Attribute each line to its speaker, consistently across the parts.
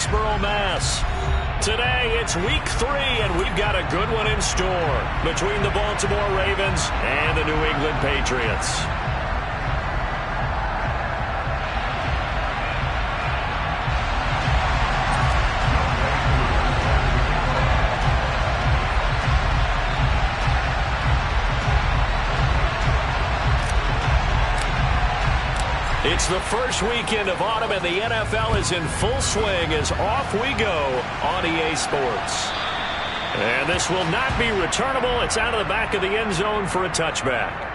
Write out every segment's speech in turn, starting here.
Speaker 1: Foxborough, Mass. Today, it's week 3, and we've got a good one in store between the Baltimore Ravens and the New England Patriots. It's the first weekend of autumn, and the NFL is in full swing as off we go on EA Sports. And this will not be returnable. It's out of the back of the end zone for a touchback.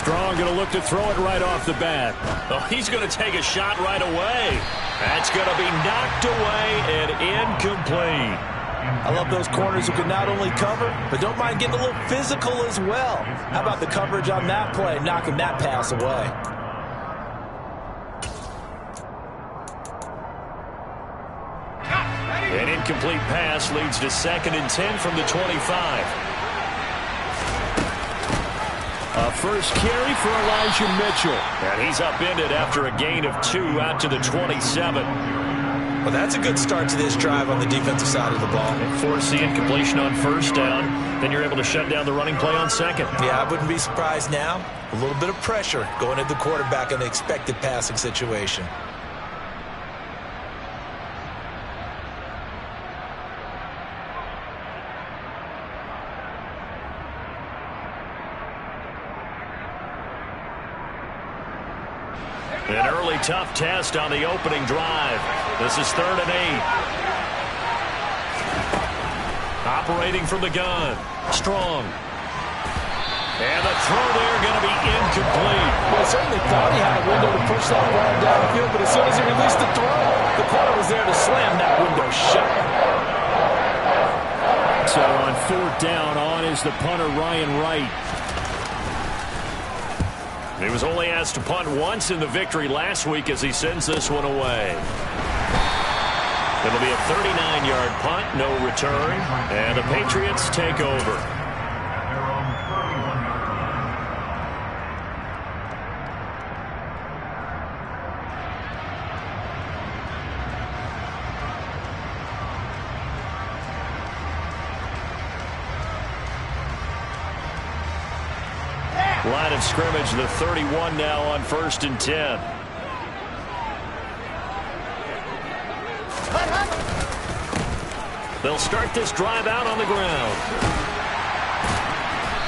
Speaker 1: Strong going to look to throw it right off the bat. Oh, he's going to take a shot right away. That's going to be knocked away and incomplete.
Speaker 2: I love those corners who can not only cover, but don't mind getting a little physical as well. How about the coverage on that play, knocking that pass away?
Speaker 1: An incomplete pass leads to 2nd and 10 from the 25. A first carry for Elijah Mitchell. And he's upended after a gain of 2 out to the 27.
Speaker 2: Well, that's a good start to this drive on the defensive side of the ball.
Speaker 1: And force the incompletion on first down. Then you're able to shut down the running play on second.
Speaker 2: Yeah, I wouldn't be surprised now. A little bit of pressure going at the quarterback in the expected passing situation.
Speaker 1: An early tough test on the opening drive. This is 3rd and 8. Operating from the gun. Strong. And the throw there going to be incomplete.
Speaker 2: Well, he certainly thought he had a window to push that ball downfield, but as soon as he released the throw, the corner was there to slam that window shut.
Speaker 1: So on 4th down, on is the punter, Ryan Wright. He was only asked to punt once in the victory last week as he sends this one away. It'll be a 39-yard punt, no return, and the Patriots take over. Line of scrimmage, the 31 now on 1st and 10. They'll start this drive out on the ground.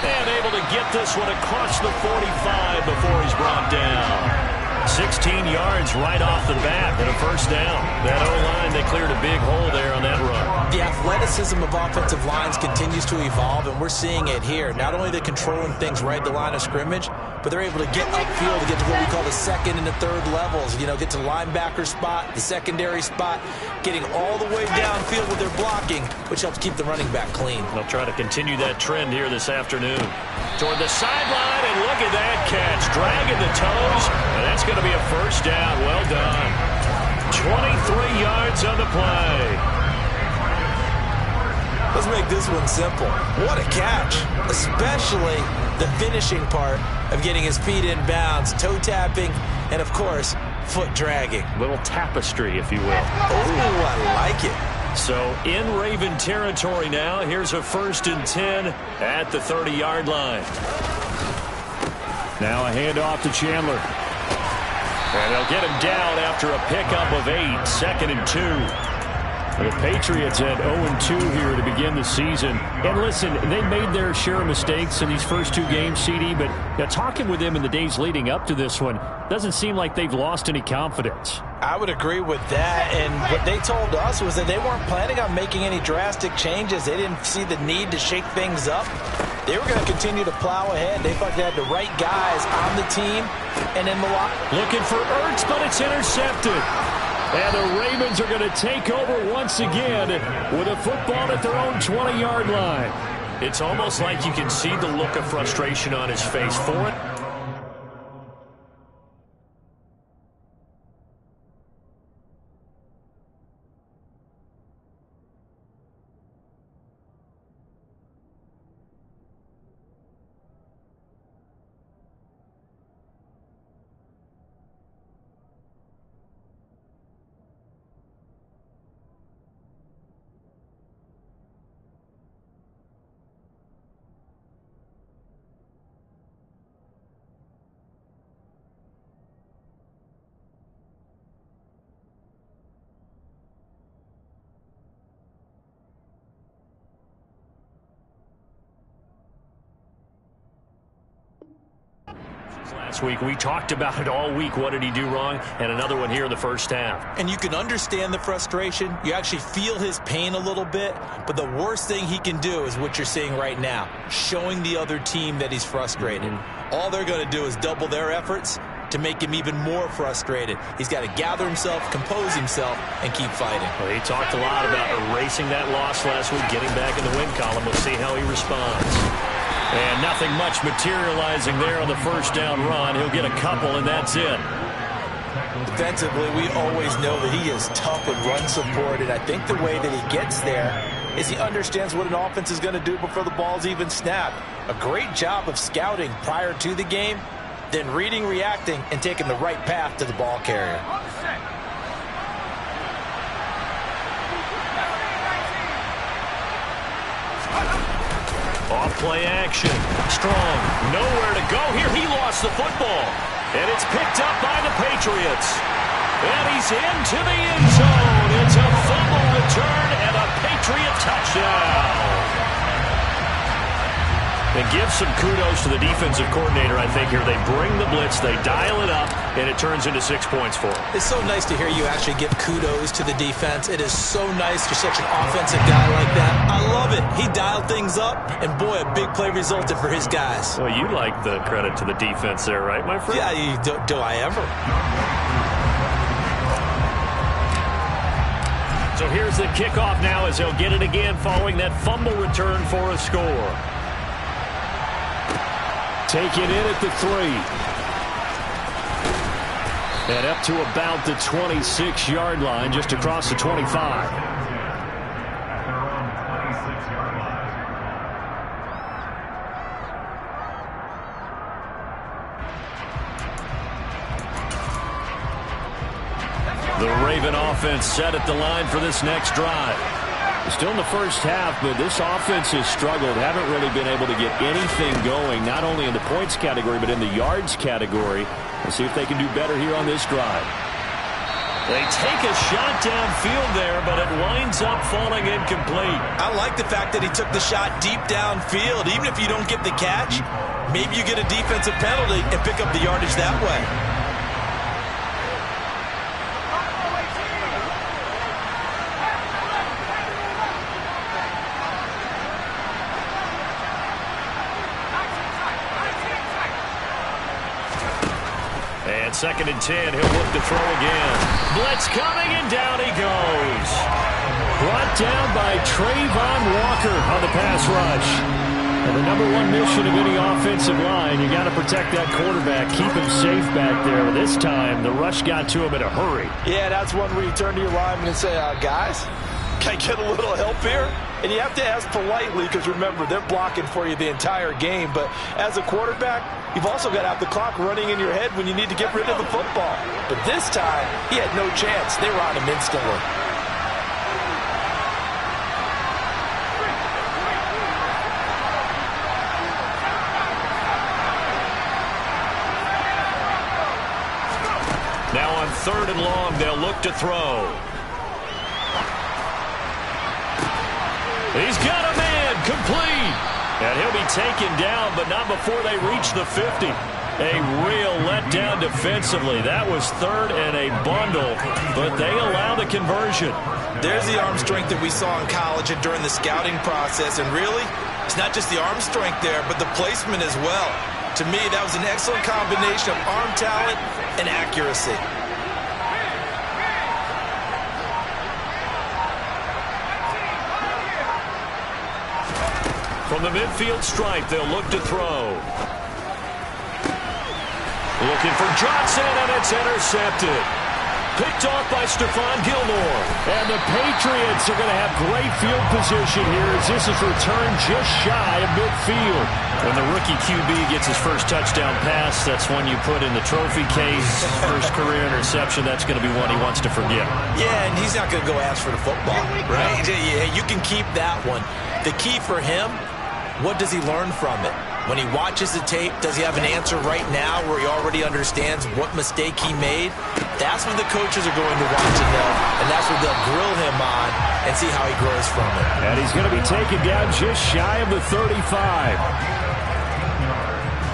Speaker 1: And able to get this one across the 45 before he's brought down. 16 yards right off the bat and a first down. That O-line, they cleared a big hole there on that run.
Speaker 2: The athleticism of offensive lines continues to evolve, and we're seeing it here. Not only are they controlling things right at the line of scrimmage, but they're able to get upfield to get to what we call the 2nd and the 3rd levels. You know, get to the linebacker spot, the secondary spot, getting all the way downfield with their blocking, which helps keep the running back clean.
Speaker 1: They'll try to continue that trend here this afternoon. Toward the sideline, and look at that catch. Dragging the toes, and that's going to be a first down. Well done. 23 yards on the play.
Speaker 2: Let's make this one simple. What a catch, especially the finishing part of getting his feet in bounds, toe tapping, and, of course, foot dragging.
Speaker 1: Little tapestry, if you will.
Speaker 2: Oh, I like it.
Speaker 1: So in Raven territory now. Here's a 1st and 10 at the 30-yard line. Now a handoff to Chandler. And they'll get him down after a pickup of 8. 2nd and 2. The Patriots had 0-2 here to begin the season. And listen, they made their share of mistakes in these first 2 games, CD, but talking with them in the days leading up to this one, doesn't seem like they've lost any confidence.
Speaker 2: I would agree with that, and what they told us was that they weren't planning on making any drastic changes. They didn't see the need to shake things up. They were going to continue to plow ahead. They felt they had the right guys on the team and in the locker.
Speaker 1: Looking for Ertz, but it's intercepted. And the Ravens are going to take over once again with a football at their own 20-yard line.
Speaker 3: It's almost like you can see the look of frustration on his face for it. Last week, we talked about it all week. What did he do wrong? And another one here in the first half.
Speaker 2: And you can understand the frustration. You actually feel his pain a little bit. But the worst thing he can do is what you're seeing right now, showing the other team that he's frustrated. All they're going to do is double their efforts to make him even more frustrated. He's got to gather himself, compose himself, and keep fighting.
Speaker 3: Well, he talked a lot about erasing that loss last week, getting back in the win column. We'll see how he responds. And nothing much materializing there on the first down run. He'll get a couple, and that's it.
Speaker 2: Defensively, we always know that he is tough with run support, and I think the way that he gets there is he understands what an offense is going to do before the ball's even snapped. A great job of scouting prior to the game, then reading, reacting, and taking the right path to the ball carrier.
Speaker 3: Off play action. Strong. Nowhere to go here. He lost the football. And it's picked up by the Patriots. And he's into the end zone. It's a fumble return and a Patriot touchdown. And give some kudos to the defensive coordinator, I think, here. They bring the blitz, they dial it up, and it turns into 6 points for him.
Speaker 2: It's so nice to hear you actually give kudos to the defense. It is so nice you're such an offensive guy like that. I love it. He dialed things up, and boy, a big play resulted for his guys.
Speaker 3: Well, you like the credit to the defense there, right, my friend?
Speaker 2: Yeah, do I ever?
Speaker 3: So here's the kickoff now as he'll get it again following that fumble return for a score.
Speaker 1: Take it in at the 3. And up to about the 26-yard line, just across the 25. The Raven offense set at the line for this next drive. Still in the first half, but this offense has struggled. Haven't really been able to get anything going, not only in the points category, but in the yards category. We'll see if they can do better here on this drive.
Speaker 3: They take a shot downfield there, but it winds up falling incomplete.
Speaker 2: I like the fact that he took the shot deep downfield. Even if you don't get the catch, maybe you get a defensive penalty and pick up the yardage that way.
Speaker 3: And 2nd and 10, he'll look to throw again. Blitz coming, and down he goes.
Speaker 1: Brought down by Trayvon Walker on the pass rush. And the #1 mission of any offensive line, you got to protect that quarterback, keep him safe back there. But this time, the rush got to him in a hurry.
Speaker 2: Yeah, that's one where you turn to your lineman and say, guys, can I get a little help here? And you have to ask politely because, remember, they're blocking for you the entire game. But as a quarterback, you've also got to have the clock running in your head when you need to get rid of the football. But this time, he had no chance. They were on him instantly.
Speaker 3: Now on 3rd and long, they'll look to throw. He's got a man, complete. And he'll be taken down, but not before they reach the 50. A real letdown defensively. That was 3rd and a bundle, but they allow the conversion.
Speaker 2: There's the arm strength that we saw in college and during the scouting process. And really, it's not just the arm strength there, but the placement as well. To me, that was an excellent combination of arm talent and accuracy.
Speaker 3: From the midfield stripe, they'll look to throw. Looking for Johnson, and it's intercepted. Picked off by Stephon Gilmore.
Speaker 1: And the Patriots are going to have great field position here as this is returned just shy of midfield.
Speaker 3: When the rookie QB gets his first touchdown pass, that's one you put in the trophy case. First career interception, that's going to be one he wants to forget.
Speaker 2: Yeah, and he's not going to go ask for the football, right? Yeah, you can keep that one. The key for him, what does he learn from it? When he watches the tape, does he have an answer right now where he already understands what mistake he made? That's what the coaches are going to want to know, and that's what they'll grill him on and see how he grows from it.
Speaker 1: And he's going to be taken down just shy of the 35.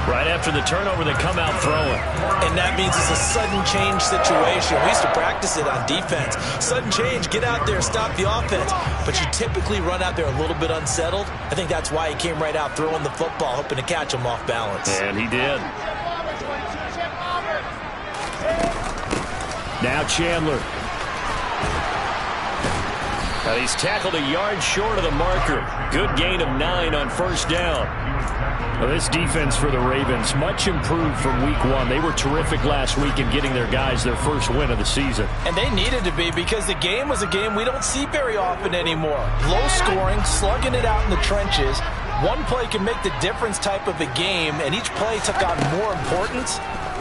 Speaker 3: Right after the turnover, they come out throwing.
Speaker 2: And that means it's a sudden change situation. We used to practice it on defense. Sudden change, get out there, stop the offense. But you typically run out there a little bit unsettled. I think that's why he came right out throwing the football, hoping to catch him off balance.
Speaker 3: And he did.
Speaker 1: Now Chandler.
Speaker 3: Now he's tackled a yard short of the marker. Good gain of 9 on first down.
Speaker 1: Well, this defense for the Ravens, much improved from week 1. They were terrific last week in getting their guys their first win of the season.
Speaker 2: And they needed to be because the game was a game we don't see very often anymore. Low scoring, slugging it out in the trenches. One play can make the difference type of a game, and each play took on more importance,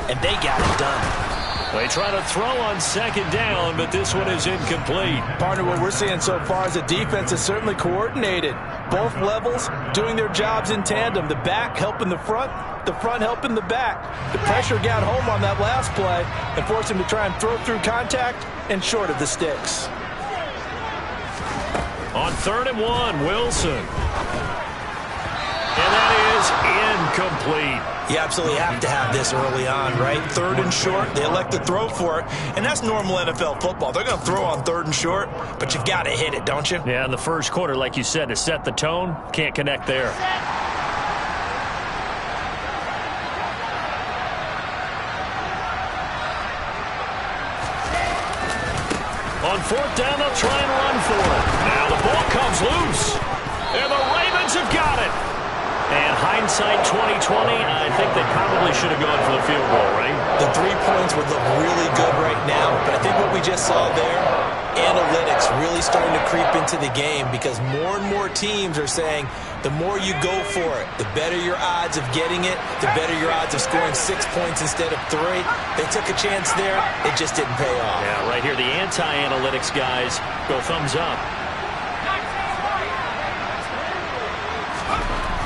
Speaker 2: and they got it done.
Speaker 3: They try to throw on second down, but this one is incomplete.
Speaker 2: Partner, what we're seeing so far is the defense is certainly coordinated. Both levels doing their jobs in tandem. The back helping the front helping the back. The pressure got home on that last play and forced him to try and throw through contact and short of the sticks.
Speaker 3: On 3rd and 1, Wilson. And that is incomplete.
Speaker 2: You absolutely have to have this early on, right? 3rd and short, they elect to throw for it, and that's normal NFL football. They're going to throw on 3rd and short, but you got to hit it, don't you?
Speaker 3: Yeah, in the first quarter, like you said, to set the tone, can't connect there. On 4th down, they'll try and run for it. Now the ball comes loose, and the Ravens have got it. And hindsight 2020, I think they probably should have gone for the field goal, right?
Speaker 2: The 3 points would look really good right now, but I think what we just saw there, analytics really starting to creep into the game because more and more teams are saying the more you go for it, the better your odds of getting it, the better your odds of scoring 6 points instead of 3. They took a chance there. It just didn't pay off.
Speaker 3: Yeah, right here, the anti-analytics guys go thumbs up.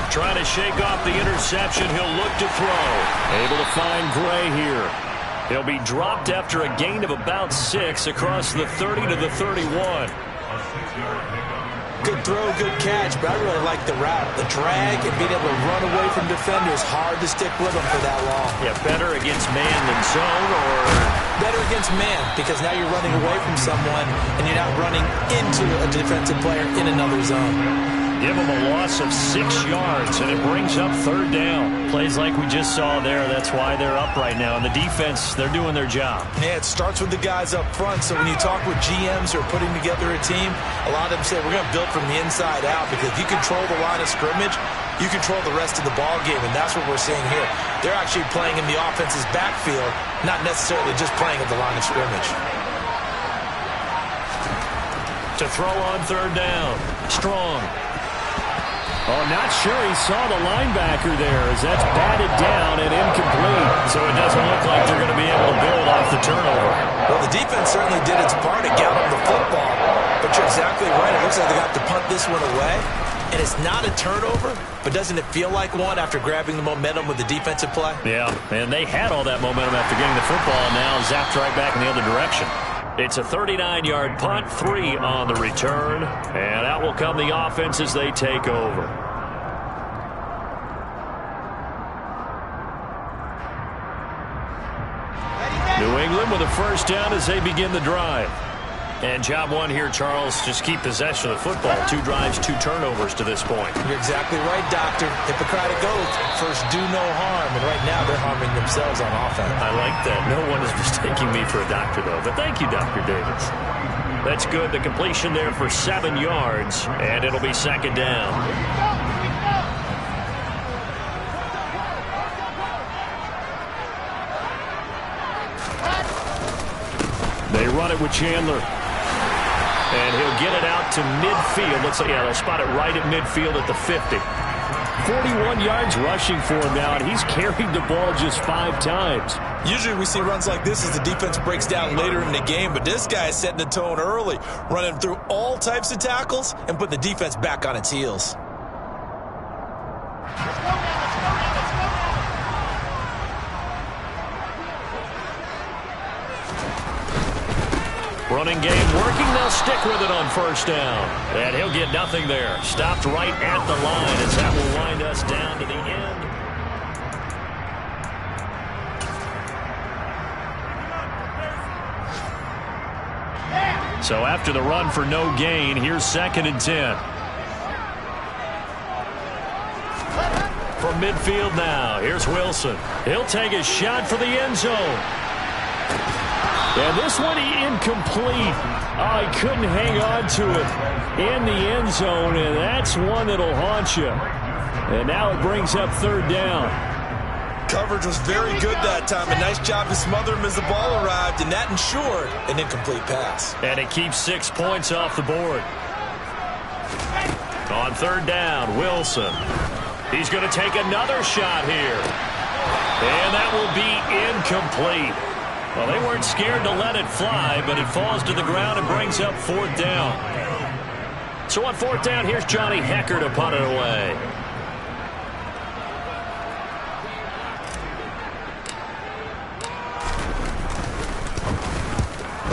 Speaker 3: Trying to shake off the interception. He'll look to throw.
Speaker 1: Able to find Gray here.
Speaker 3: He'll be dropped after a gain of about 6 across the 30 to the 31.
Speaker 2: Good throw, good catch, but I really like the route. The drag and being able to run away from defenders, hard to stick with them for that long.
Speaker 3: Yeah, better against man than zone, or
Speaker 2: better against man because now you're running away from someone and you're not running into a defensive player in another zone.
Speaker 3: Give them a loss of 6 yards, and it brings up 3rd down. Plays like we just saw there, that's why they're up right now. And the defense, they're doing their job.
Speaker 2: Yeah, it starts with the guys up front. So when you talk with GMs who are putting together a team, a lot of them say, we're going to build from the inside out because if you control the line of scrimmage, you control the rest of the ball game, and that's what we're seeing here. They're actually playing in the offense's backfield, not necessarily just playing at the line of scrimmage.
Speaker 3: To throw on 3rd down, Strong.
Speaker 1: Oh, not sure he saw the linebacker there as that's batted down and incomplete.
Speaker 3: So it doesn't look like they're going to be able to build off the turnover.
Speaker 2: Well, the defense certainly did its part to gallop the football, but you're exactly right. It looks like they got to punt this one away, and it's not a turnover, but doesn't it feel like one after grabbing the momentum with the defensive play?
Speaker 3: Yeah, and they had all that momentum after getting the football, and now zapped right back in the other direction. It's a 39-yard punt, 3 on the return, and out will come the offense as they take over. New England with a first down as they begin the drive. And job one here, Charles, just keep possession of the football. 2 drives, 2 turnovers to this point.
Speaker 2: You're exactly right, Doctor. Hippocratic oath, first do no harm, and right now they're harming themselves on offense.
Speaker 3: I like that. No one is mistaking me for a doctor, though. But thank you, Dr. Davis. That's good. The completion there for 7 yards, and it'll be 2nd down.
Speaker 1: They run it with Chandler. And he'll get it out to midfield. Looks like, yeah, they'll spot it right at midfield at the 50. 41 yards rushing for him now, and he's carried the ball just 5 times.
Speaker 2: Usually we see runs like this as the defense breaks down later in the game, but this guy is setting the tone early, running through all types of tackles and putting the defense back on its heels.
Speaker 1: Running game working. They'll stick with it on first down. And he'll get nothing there. Stopped right at the line as that will wind us down to the end. So after the run for no gain, here's 2nd and 10. From midfield now, here's Wilson. He'll take a shot for the end zone. And this one incomplete. Oh, he couldn't hang on to it in the end zone, and that's one that'll haunt you. And now it brings up 3rd down.
Speaker 2: Coverage was very good that time. A nice job to smother him as the ball arrived, and that ensured an incomplete pass.
Speaker 1: And it keeps 6 points off the board. On 3rd down, Wilson. He's going to take another shot here. And that will be incomplete. Well, they weren't scared to let it fly, but it falls to the ground and brings up 4th down. So on 4th down, here's Johnny Hekker to punt it away.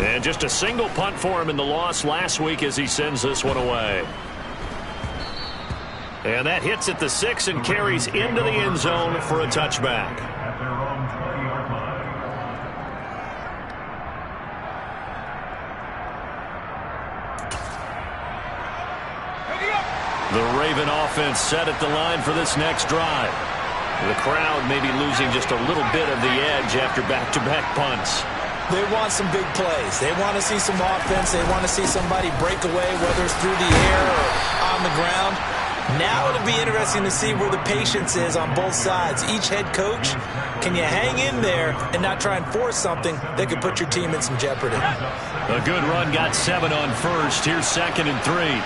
Speaker 1: And just a single punt for him in the loss last week as he sends this one away. And that hits at the 6 and carries into the end zone for a touchback. The Raven offense set at the line for this next drive. The crowd may be losing just a little bit of the edge after back-to-back punts.
Speaker 2: They want some big plays. They want to see some offense. They want to see somebody break away, whether it's through the air or on the ground. Now it'll be interesting to see where the patience is on both sides. Each head coach, can you hang in there and not try and force something that could put your team in some jeopardy?
Speaker 1: A good run got 7 on first. Here's 2nd and 3.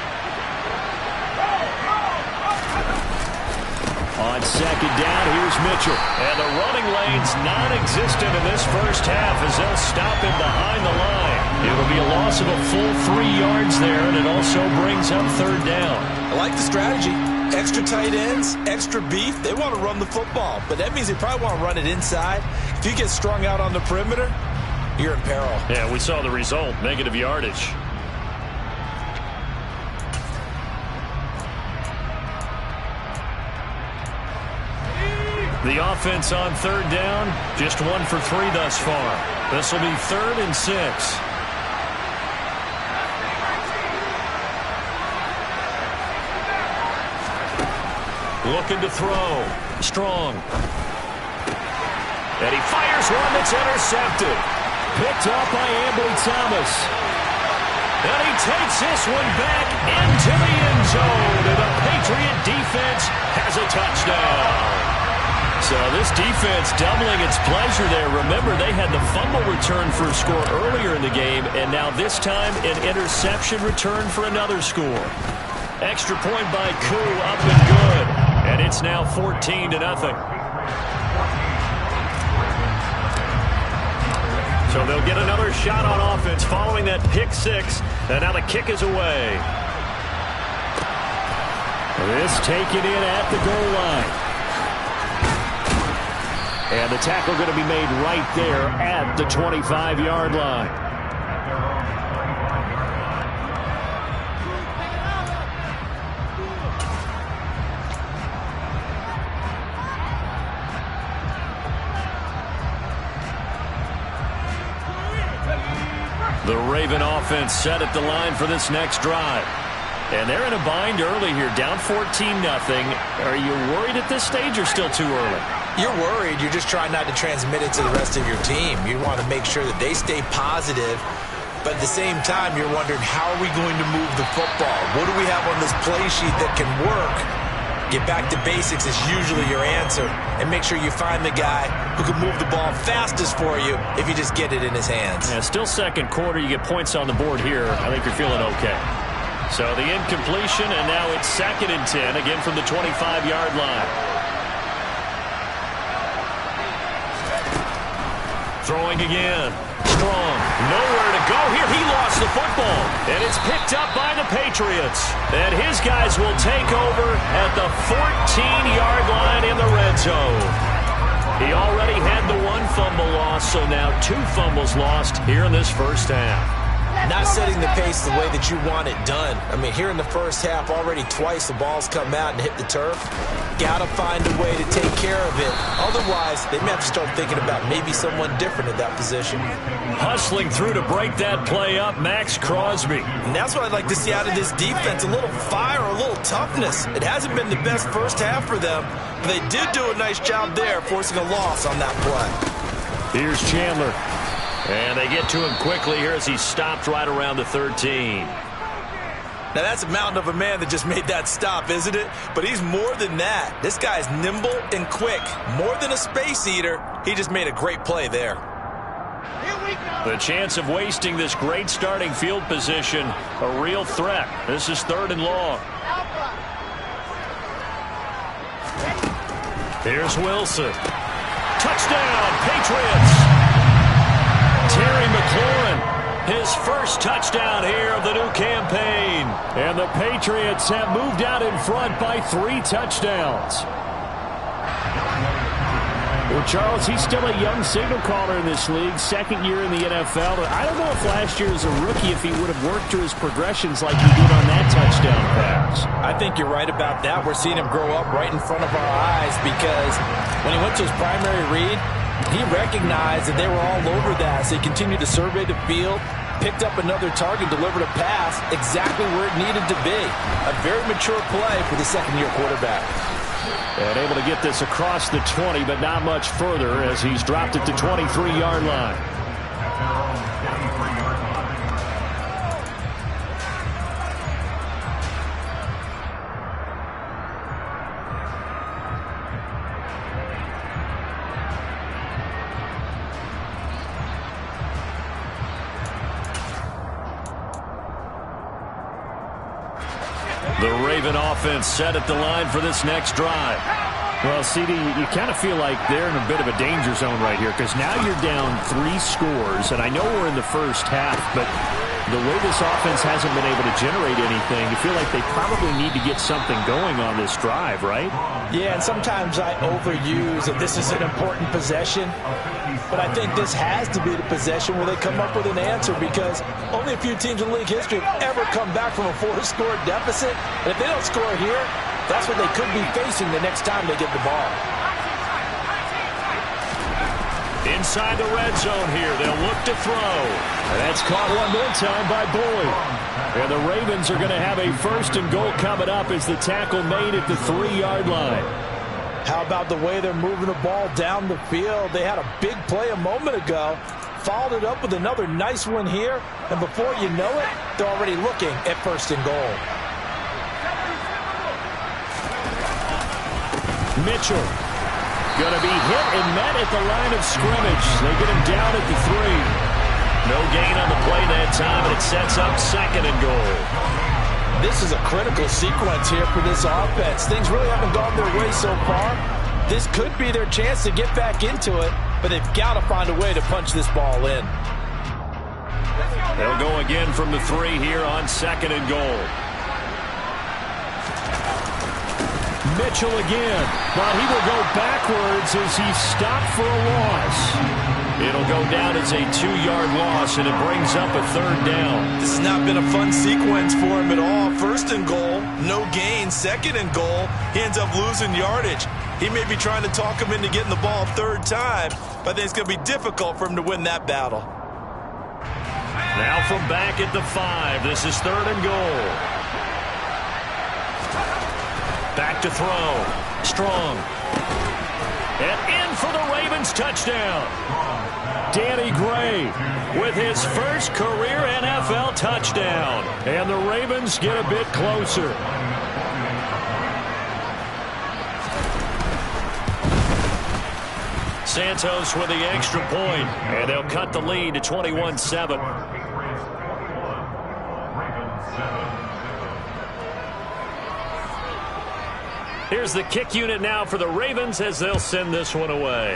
Speaker 1: On 2nd down, here's Mitchell. And the running lane's non-existent in this first half as they'll stop him behind the line. It'll be a loss of a full 3 yards there, and it also brings up 3rd down.
Speaker 2: I like the strategy. Extra tight ends, extra beef. They want to run the football, but that means they probably want to run it inside. If you get strung out on the perimeter, you're in peril.
Speaker 1: Yeah, we saw the result, negative yardage. The offense on 3rd down, just 1 for 3 thus far. This will be 3rd and 6. Looking to throw. Strong. And he fires one that's intercepted. Picked up by Ambry Thomas. And he takes this one back into the end zone. And the Patriot defense has a touchdown. So this defense doubling its pleasure there. Remember, they had the fumble return for a score earlier in the game, and now this time an interception return for another score. Extra point by Koo, up and good. And it's now 14-0. So they'll get another shot on offense following that pick 6, and now the kick is away. This taken in at the goal line. And the tackle going to be made right there at the 25-yard line. The Raven offense set at the line for this next drive. And they're in a bind early here, down 14-0. Are you worried at this stage or still too early?
Speaker 2: You're worried. You're just trying not to transmit it to the rest of your team. You want to make sure that they stay positive, but at the same time, you're wondering, how are we going to move the football? What do we have on this play sheet that can work Get back to basics is usually your answer. And make sure you find the guy who can move the ball fastest for you if you just get it in his hands.
Speaker 1: Yeah, still second quarter. You get points on the board here. I think you're feeling okay. So the incompletion, and now it's 2nd and 10, again from the 25-yard line. Throwing again. Strong. Nowhere to go here. He lost the football. And it's picked up by the Patriots. And his guys will take over at the 14-yard line in the red zone. He already had the 1 fumble loss, so now 2 fumbles lost here in this first half.
Speaker 2: Not setting the pace the way that you want it done. I mean, here in the first half, already twice the ball's come out and hit the turf. Got to find a way to take care of it. Otherwise, they may have to start thinking about maybe someone different in that position.
Speaker 1: Hustling through to break that play up, Max Crosby.
Speaker 2: And that's what I'd like to see out of this defense, a little fire, a little toughness. It hasn't been the best first half for them, but they did do a nice job there, forcing a loss on that play.
Speaker 1: Here's Chandler. And they get to him quickly here as he's stopped right around the 13.
Speaker 2: Now, that's a mountain of a man that just made that stop, isn't it? But he's more than that. This guy's nimble and quick. More than a space eater, he just made a great play there.
Speaker 1: The chance of wasting this great starting field position, a real threat. This is 3rd and long. Here's Wilson. Touchdown, Patriots! Terry McLaurin, his first touchdown here of the new campaign. And the Patriots have moved out in front by 3 touchdowns. Well, Charles, he's still a young signal caller in this league, 2nd year in the NFL. I don't know if last year as a rookie if he would have worked through his progressions like he did on that touchdown pass.
Speaker 2: I think you're right about that. We're seeing him grow up right in front of our eyes because when he went to his primary read, he recognized that they were all over that, so he continued to survey the field, picked up another target, delivered a pass exactly where it needed to be. A very mature play for the 2nd-year quarterback.
Speaker 1: And able to get this across the 20, but not much further as he's dropped it to 23-yard line. The Raven offense set at the line for this next drive. Well, CD, you kind of feel like they're in a bit of a danger zone right here because now you're down 3 scores, and I know we're in the first half, but the way this offense hasn't been able to generate anything, you feel like they probably need to get something going on this drive, right?
Speaker 2: Yeah, and sometimes I overuse that this is an important possession, but I think this has to be the possession where they come up with an answer because only a few teams in league history have ever come back from a 4-score deficit, and if they don't score here, that's what they could be facing the next time they get the ball.
Speaker 1: Inside the red zone here, they'll look to throw. And that's caught one more time by Boyd. And the Ravens are going to have a 1st and goal coming up as the tackle made at the 3-yard line.
Speaker 2: How about the way they're moving the ball down the field? They had a big play a moment ago, followed it up with another nice one here, and before you know it, they're already looking at 1st and goal.
Speaker 1: Mitchell going to be hit and met at the line of scrimmage. They get him down at the 3. No gain on the play that time, and it sets up 2nd and goal.
Speaker 2: This is a critical sequence here for this offense. Things really haven't gone their way so far. This could be their chance to get back into it, but they've got to find a way to punch this ball in.
Speaker 1: They'll go again from the 3 here on 2nd and goal. Mitchell again, but he will go backwards as he's stopped for a loss. It'll go down as a 2-yard loss, and it brings up a 3rd down.
Speaker 2: This has not been a fun sequence for him at all. 1st and goal, no gain. 2nd and goal, he ends up losing yardage. He may be trying to talk him into getting the ball 3rd time, but I think it's going to be difficult for him to win that battle.
Speaker 1: Now from back at the 5, this is 3rd and goal. Back to throw. Strong. And in for the Ravens touchdown. Danny Gray with his first career NFL touchdown. And the Ravens get a bit closer.
Speaker 3: Santos with the extra point, and they'll cut the lead to 21-7. Here's the kick unit now for the Ravens as they'll send this one away.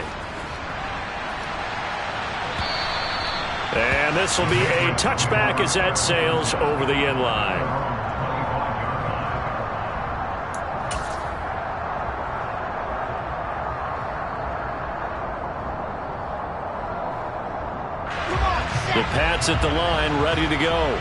Speaker 3: And this will be a touchback as that sails over the end line. The Pats at the line, ready to go.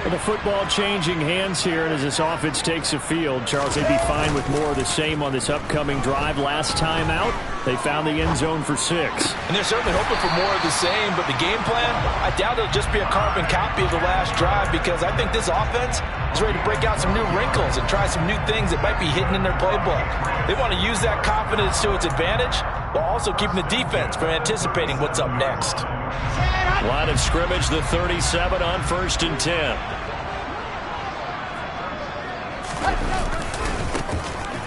Speaker 1: And the football changing hands here, and as this offense takes the field, Charles, they'd be fine with more of the same on this upcoming drive. Last time out, they found the end zone for 6.
Speaker 2: And they're certainly hoping for more of the same, but the game plan, I doubt it'll just be a carbon copy of the last drive, because I think this offense is ready to break out some new wrinkles and try some new things that might be hidden in their playbook. They want to use that confidence to its advantage, while also keeping the defense from anticipating what's up next.
Speaker 3: Line of scrimmage, the 37 on 1st and 10.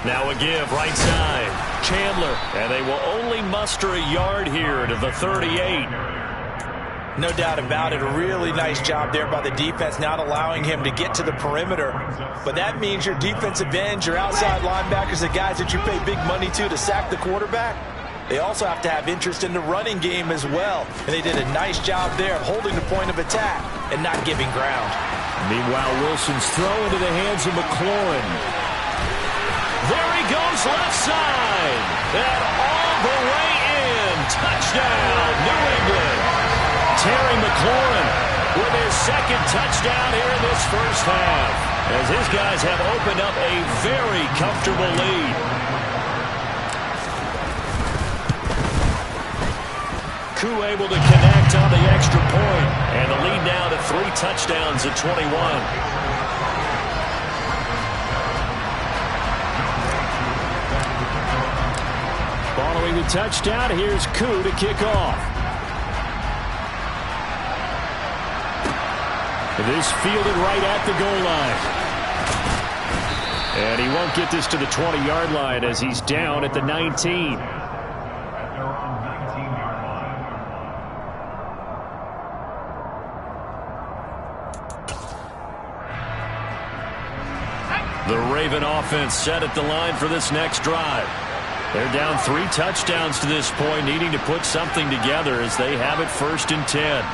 Speaker 3: Now a give, right side. Chandler, and they will only muster a yard here to the 38.
Speaker 2: No doubt about it. A really nice job there by the defense, not allowing him to get to the perimeter. But that means your defensive ends, your outside linebackers, the guys that you pay big money to sack the quarterback, they also have to have interest in the running game as well. And they did a nice job there of holding the point of attack and not giving ground.
Speaker 1: Meanwhile, Wilson's throw into the hands of McLaurin.
Speaker 3: There he goes, left side. And all the way in. Touchdown, New England. Terry McLaurin with his second touchdown here in this first half, as his guys have opened up a very comfortable lead. Koo able to connect on the extra point, and the lead now to 3 touchdowns at 21.
Speaker 1: Following the touchdown, here's Koo to kick off. This fielded right at the goal line. And he won't get this to the 20-yard line as he's down at the 19.
Speaker 3: The Raven offense set at the line for this next drive. They're down 3 touchdowns to this point, needing to put something together as they have it 1st and 10.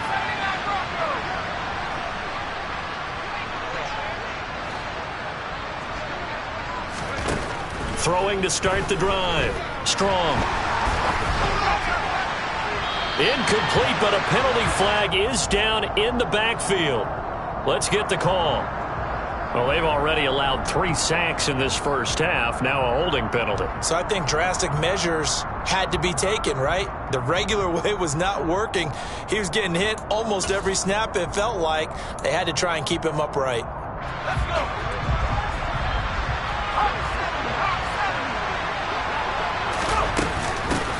Speaker 3: Throwing to start the drive. Strong. Incomplete, but a penalty flag is down in the backfield. Let's get the call. Well, they've already allowed 3 sacks in this first half, now a holding penalty.
Speaker 2: So I think drastic measures had to be taken, right? The regular way was not working. He was getting hit almost every snap, it felt like. They had to try and keep him upright. Let's go.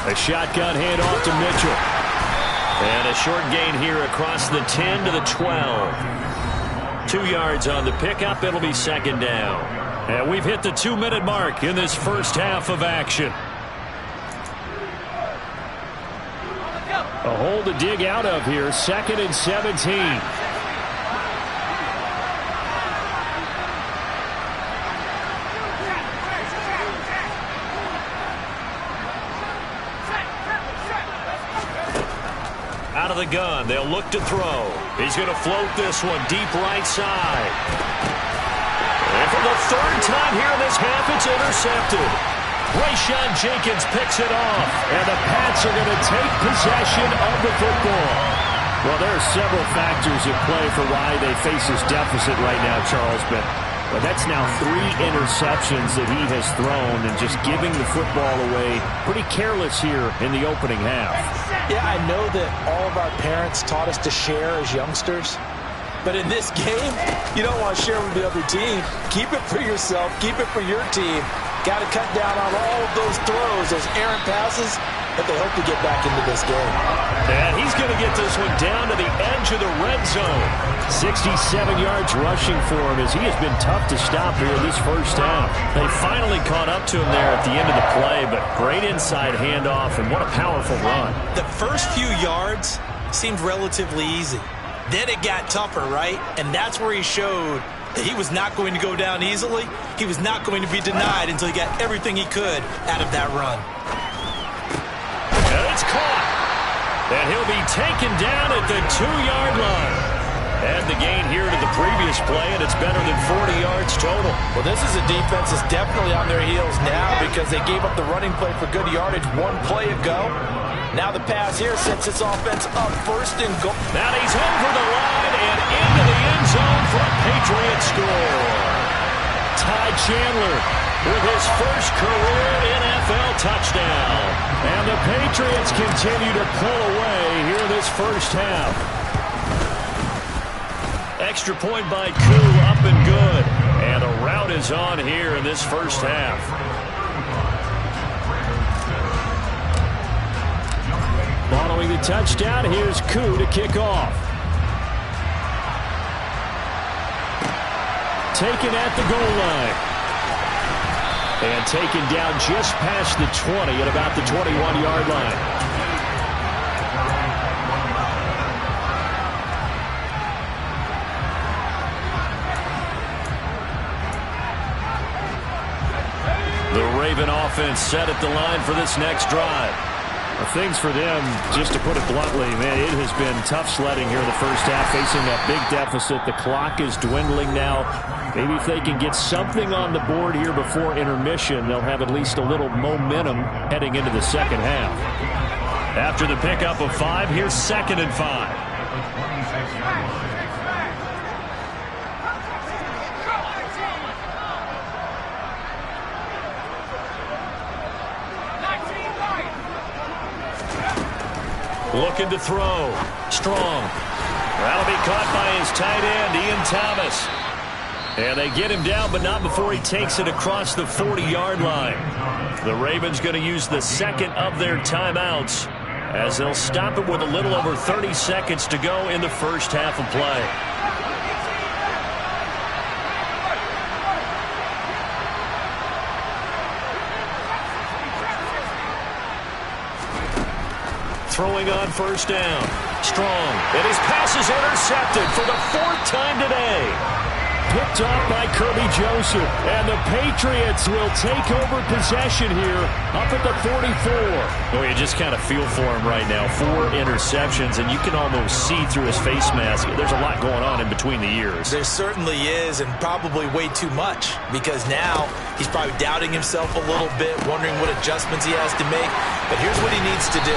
Speaker 1: A shotgun handoff to Mitchell.
Speaker 3: And a short gain here across the 10 to the 12. 2 yards on the pickup. It'll be 2nd down. And we've hit the 2-minute mark in this first half of action.
Speaker 1: A hole to dig out of here. 2nd and 17.
Speaker 3: Out of the gun, they'll look to throw. He's going to float this one deep right side. And for the 3rd time here in this half, it's intercepted. Rayshawn Jenkins picks it off.
Speaker 1: And the Pats are going to take possession of the football. Well, there are several factors at play for why they face this deficit right now, Charles, but that's now 3 interceptions that he has thrown and just giving the football away. Pretty careless here in the opening half.
Speaker 2: Yeah, I know that all of our parents taught us to share as youngsters. But in this game, you don't want to share with the other team. Keep it for yourself. Keep it for your team. Got to cut down on all of those throws, those errant passes, but they hope to get back into this game.
Speaker 1: And he's going to get this one down to the edge of the red zone. 67 yards rushing for him as he has been tough to stop here this first half. They finally caught up to him there at the end of the play, but great inside handoff, and what a powerful run.
Speaker 2: The first few yards seemed relatively easy. Then it got tougher, right? And that's where he showed that he was not going to go down easily. He was not going to be denied until he got everything he could out of that run.
Speaker 1: And it's caught. And he'll be taken down at the 2-yard line. And the gain here to the previous play, and it's better than 40 yards total.
Speaker 2: Well, this is a defense that's definitely on their heels now because they gave up the running play for good yardage one play ago. Now the pass here sets this offense up first and goal.
Speaker 1: Now he's over the line and into the end zone for a Patriot score. Ty Chandler with his first career NFL touchdown. And the Patriots continue to pull away here this first half. Extra point by Koo, up and good. And a rout is on here in this first half. Following the touchdown, here's Koo to kick off. Taken at the goal line. And taken down just past the 20 at about the 21-yard line. The Raven offense set at the line for this next drive. Well, things for them, just to put it bluntly, man, it has been tough sledding here in the first half, facing that big deficit. The clock is dwindling now. Maybe if they can get something on the board here before intermission, they'll have at least a little momentum heading into the second half. After the pickup of 5, here's 2nd and 5. Looking to throw. Strong. That'll be caught by his tight end, Ian Thomas. And they get him down, but not before he takes it across the 40-yard line. The Ravens going to use the second of their timeouts as they'll stop it with a little over 30 seconds to go in the first half of play. Throwing on first down. Strong. And his pass is intercepted for the 4th time today. Picked off by Kirby Joseph. And the Patriots will take over possession here up at the 44. Well, you just kind of feel for him right now. 4 interceptions, and you can almost see through his face mask. There's a lot going on in between the ears.
Speaker 2: There certainly is, and probably way too much, because now he's probably doubting himself a little bit, wondering what adjustments he has to make. But here's what he needs to do.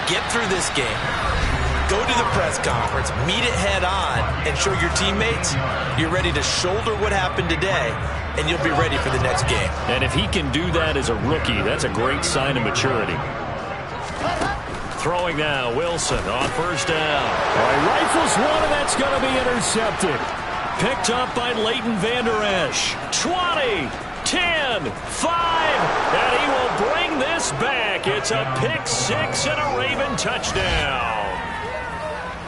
Speaker 2: Get through this game, go to the press conference, meet it head on, and show your teammates you're ready to shoulder what happened today, and you'll be ready for the next game.
Speaker 1: And if he can do that as a rookie, that's a great sign of maturity. Throwing now, Wilson on first down. All right, rifles one, and that's going to be intercepted. Picked up by Leighton Vander Esch. 20. 10, 5, and he will bring this back. It's a pick 6 and a Raven touchdown.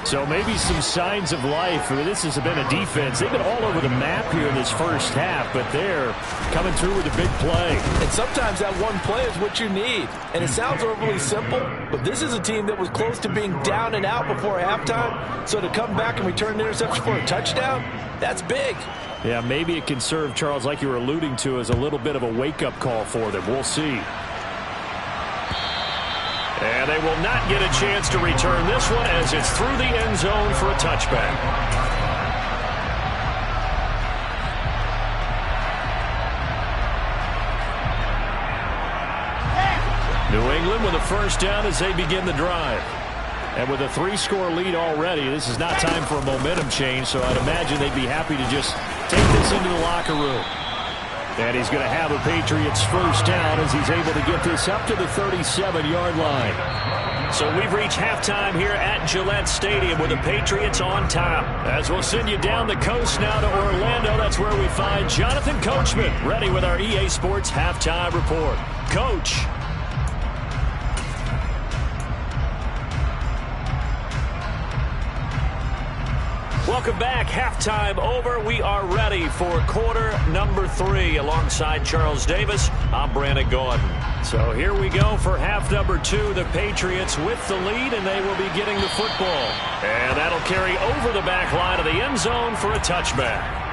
Speaker 1: So maybe some signs of life. I mean, this has been a defense. They've been all over the map here in this first half, but they're coming through with a big play.
Speaker 2: And sometimes that one play is what you need. And it sounds overly simple, but this is a team that was close to being down and out before halftime. So to come back and return an interception for a touchdown, that's big.
Speaker 1: Yeah, maybe it can serve, Charles, like you were alluding to, as a little bit of a wake-up call for them. We'll see. And they will not get a chance to return this one as it's through the end zone for a touchback. New England with a first down as they begin the drive. And with a 3-score lead already, this is not time for a momentum change, so I'd imagine they'd be happy to just take this into the locker room. And he's going to have a Patriots first down as he's able to get this up to the 37-yard line. So we've reached halftime here at Gillette Stadium with the Patriots on top. As we'll send you down the coast now to Orlando, that's where we find Jonathan Coachman ready with our EA Sports Halftime Report. Coach.
Speaker 3: Welcome back. Halftime over. We are ready for quarter number 3. Alongside Charles Davis, I'm Brandon Gaudin.
Speaker 1: So here we go for half number 2. The Patriots with the lead, and they will be getting the football. And that'll carry over the back line of the end zone for a touchback.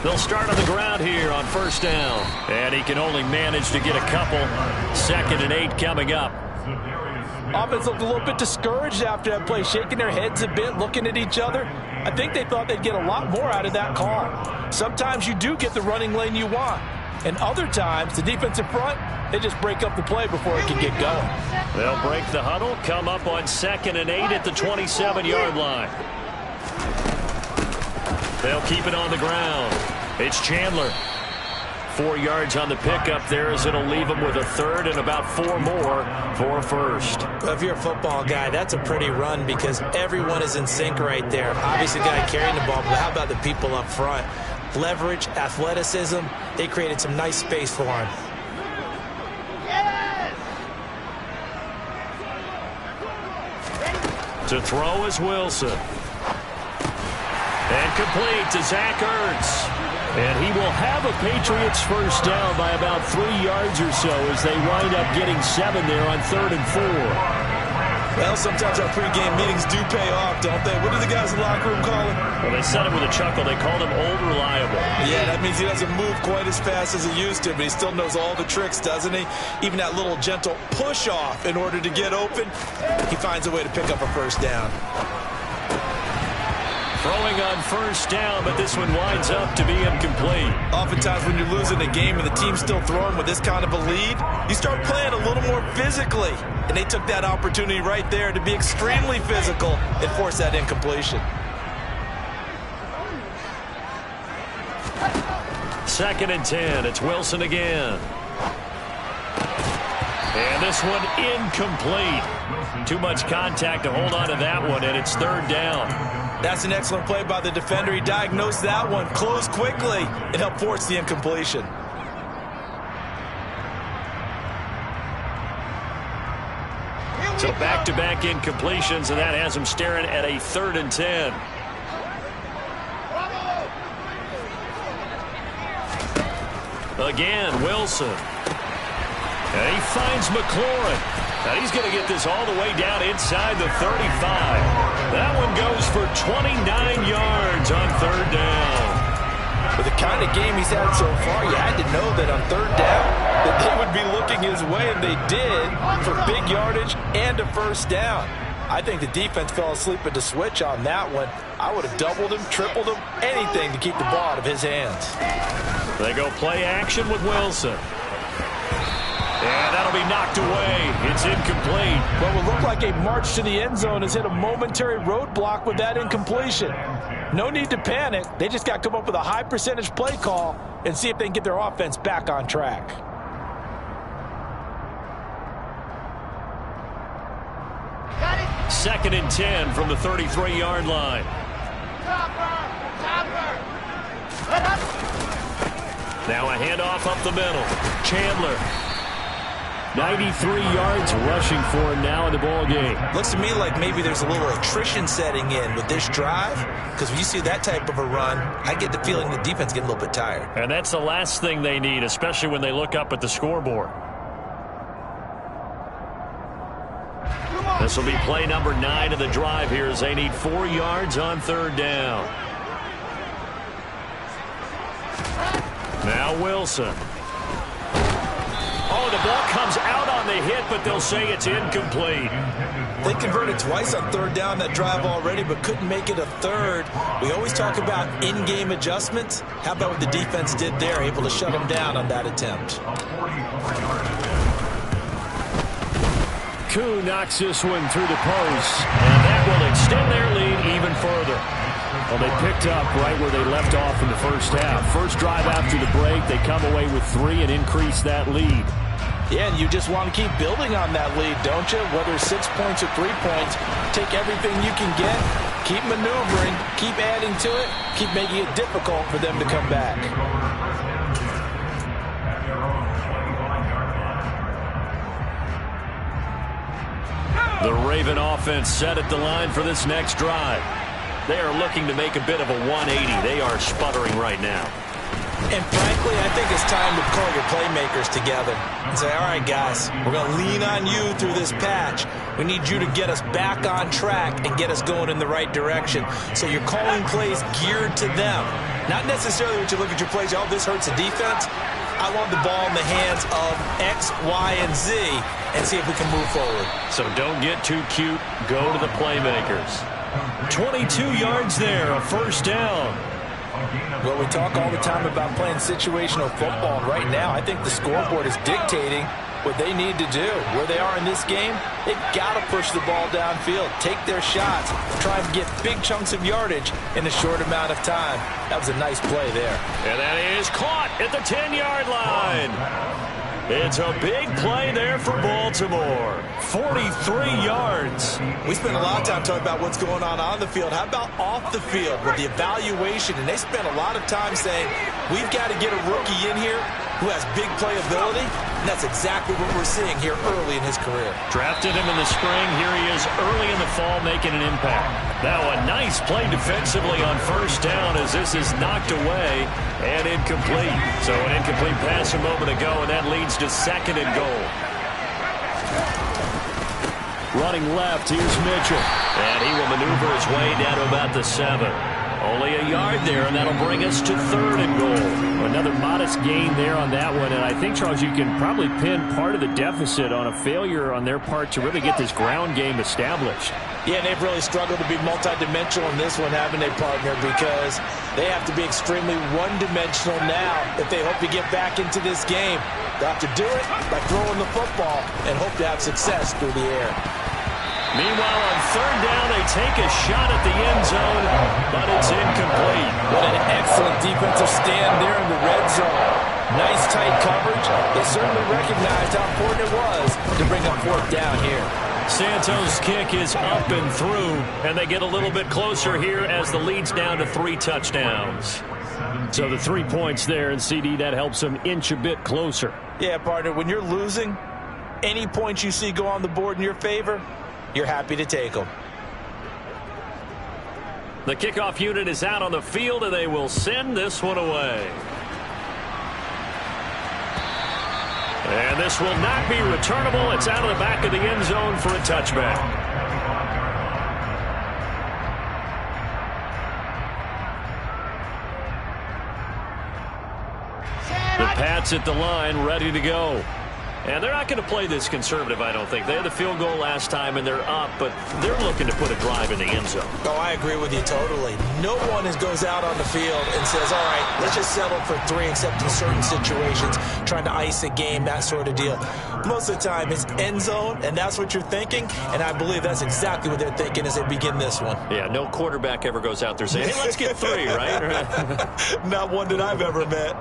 Speaker 1: They'll start on the ground here on first down. And he can only manage to get a couple. 2nd and 8 coming up.
Speaker 2: Offense looked a little bit discouraged after that play, shaking their heads a bit, looking at each other. I think they thought they'd get a lot more out of that call. Sometimes you do get the running lane you want. And other times, the defensive front, they just break up the play before it can get going.
Speaker 1: They'll break the huddle, come up on 2nd and 8 at the 27-yard line. They'll keep it on the ground. It's Chandler. 4 yards on the pickup there as it'll leave him with a third and about 4 more for first.
Speaker 2: Well, if you're a football guy, that's a pretty run because everyone is in sync right there. Obviously, the guy carrying the ball, but how about the people up front? Leverage, athleticism, they created some nice space for him.
Speaker 1: To throw is Wilson. And complete to Zach Ertz. And he will have a Patriots first down by about 3 yards or so as they wind up getting 7 there on 3rd and 4.
Speaker 2: Well, sometimes our pregame meetings do pay off, don't they? What do the guys in the locker room call him?
Speaker 1: Well, they said it with a chuckle. They called him old reliable.
Speaker 2: Yeah, that means he doesn't move quite as fast as he used to, but he still knows all the tricks, doesn't he? Even that little gentle push-off in order to get open, he finds a way to pick up a first down.
Speaker 1: Throwing on first down, but this one winds up to be incomplete.
Speaker 2: Oftentimes when you're losing a game and the team's still throwing with this kind of a lead, you start playing a little more physically. And they took that opportunity right there to be extremely physical and force that incompletion.
Speaker 1: 2nd and 10. It's Wilson again. And this one incomplete. Too much contact to hold on to that one, and it's 3rd down.
Speaker 2: That's an excellent play by the defender. He diagnosed that one, closed quickly, and helped force the incompletion.
Speaker 1: So back-to-back incompletions, and that has him staring at a 3rd and 10. Again, Wilson. And he finds McLaurin. And he's going to get this all the way down inside the 35. That one goes for 29 yards on 3rd down.
Speaker 2: With the kind of game he's had so far, you had to know that on 3rd down that they would be looking his way, and they did, for big yardage and a first down. I think the defense fell asleep at the switch on that one. I would have doubled him, tripled him, anything to keep the ball out of his hands.
Speaker 1: They go play action with Wilson. And that'll be knocked away. It's incomplete.
Speaker 2: What will look like a march to the end zone has hit a momentary roadblock with that incompletion. No need to panic. They just got to come up with a high percentage play call and see if they can get their offense back on track.
Speaker 3: Got it.
Speaker 1: 2nd and 10 from the 33-yard line. Now a handoff up the middle. Chandler. 93 yards rushing for him now in the ball game.
Speaker 2: Looks to me like maybe there's a little attrition setting in with this drive, because when you see that type of a run, I get the feeling the defense getting a little bit tired.
Speaker 1: And that's the last thing they need, especially when they look up at the scoreboard. This will be play number 9 of the drive here as they need 4 yards on 3rd down. Now Wilson. Oh, the ball comes out on the hit, but they'll say it's incomplete.
Speaker 2: They converted twice on 3rd down that drive already, but couldn't make it a 3rd. We always talk about in-game adjustments. How about what the defense did there, able to shut them down on that attempt.
Speaker 1: Koo knocks this one through the post, and that will extend their lead even further. Well, they picked up right where they left off in the first half. First drive after the break, they come away with 3 and increase that lead.
Speaker 2: Yeah, and you just want to keep building on that lead, don't you? Whether 6 points or 3 points, take everything you can get Keep maneuvering, keep adding to it, keep making it difficult for them to come back.
Speaker 1: The Raven offense set at the line for this next drive. They are looking to make a bit of a 180. They are sputtering right now.
Speaker 2: And frankly, I think it's time to call your playmakers together and say, all right, guys, we're going to lean on you through this patch. We need you to get us back on track and get us going in the right direction. So you're calling plays geared to them. Not necessarily when you look at your plays, oh, this hurts the defense. I want the ball in the hands of X, Y, and Z and see if we can move forward.
Speaker 1: So don't get too cute. Go to the playmakers. 22 yards there, a first down.
Speaker 2: Well, we talk all the time about playing situational football, and right now I think the scoreboard is dictating what they need to do. Where they are in this game, they've got to push the ball downfield, take their shots, try and get big chunks of yardage in a short amount of time. That was a nice play there.
Speaker 1: And that is caught at the 10-yard line. It's a big play there for Baltimore. 43 yards.
Speaker 2: We spent a lot of time talking about what's going on the field. How about off the field with the evaluation? And they spent a lot of time saying, we've got to get a rookie in here who has big playability. And that's exactly what we're seeing here early in his career.
Speaker 1: Drafted him in the spring. Here he is early in the fall making an impact. Now a nice play defensively on first down as this is knocked away and incomplete. So an incomplete pass a moment ago, and that leads to second and goal. Running left, here's Mitchell. And he will maneuver his way down to about the 7. Only a yard there, and that'll bring us to third and goal. Another modest gain there on that one, and I think, Charles, you can probably pin part of the deficit on a failure on their part to really get this ground game established.
Speaker 2: Yeah, and they've really struggled to be multidimensional in this one, haven't they, partner? Because they have to be extremely one-dimensional now if they hope to get back into this game. They'll have to do it by throwing the football and hope to have success through the air.
Speaker 1: Meanwhile, on third down, they take a shot at the end zone, but it's incomplete.
Speaker 2: What an excellent defensive stand there in the red zone. Nice tight coverage. They certainly recognized how important it was to bring up fourth down here.
Speaker 1: Santos' kick is up and through, and they get a little bit closer here as the lead's down to 3 touchdowns. So the 3 points there, and CD, that helps them inch a bit closer.
Speaker 2: Yeah, partner, when you're losing, any points you see go on the board in your favor, you're happy to take them.
Speaker 1: The kickoff unit is out on the field, and they will send this one away. And this will not be returnable. It's out of the back of the end zone for a touchback. The Pats at the line, ready to go. And they're not going to play this conservative, I don't think. They had the field goal last time, and they're up, but they're looking to put a drive in the end zone.
Speaker 2: Oh, I agree with you totally. No one goes out on the field and says, all right, let's just settle for 3, except in certain situations, trying to ice a game, that sort of deal. Most of the time, it's end zone, and that's what you're thinking, and I believe that's exactly what they're thinking as they begin this one.
Speaker 1: Yeah, no quarterback ever goes out there saying, hey, let's get 3, right?
Speaker 2: Not one that I've ever met.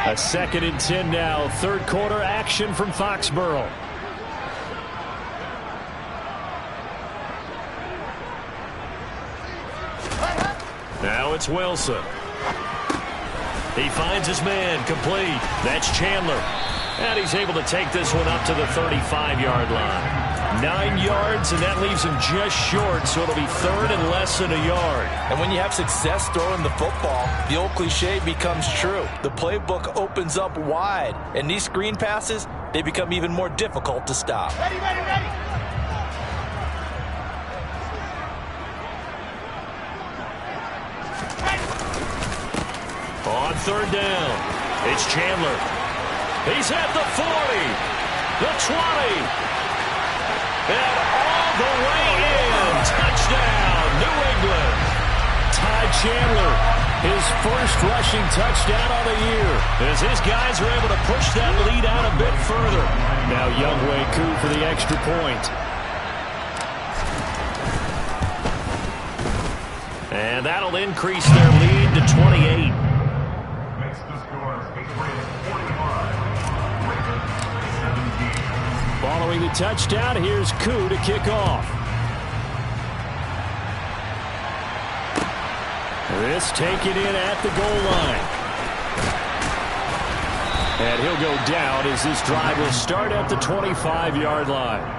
Speaker 1: A 2nd and 10 now. Third quarter action from Foxborough. Now it's Wilson. He finds his man, complete. That's Chandler. And he's able to take this one up to the 35-yard line. 9 yards, and that leaves him just short, so it'll be third and less than a yard.
Speaker 2: And when you have success throwing the football, the old cliche becomes true. The playbook opens up wide, and these screen passes, they become even more difficult to stop.
Speaker 4: Ready, ready, ready.
Speaker 1: On third down, it's Chandler. He's at the 40, the 20. And all the way in. Touchdown, New England. Ty Chandler, his first rushing touchdown of the year. As his guys are able to push that lead out a bit further. Now Younghoe Koo for the extra point. And that'll increase their lead to 28. Following the touchdown, here's Koo to kick off. This taken in at the goal line. And he'll go down as this drive will start at the 25-yard line.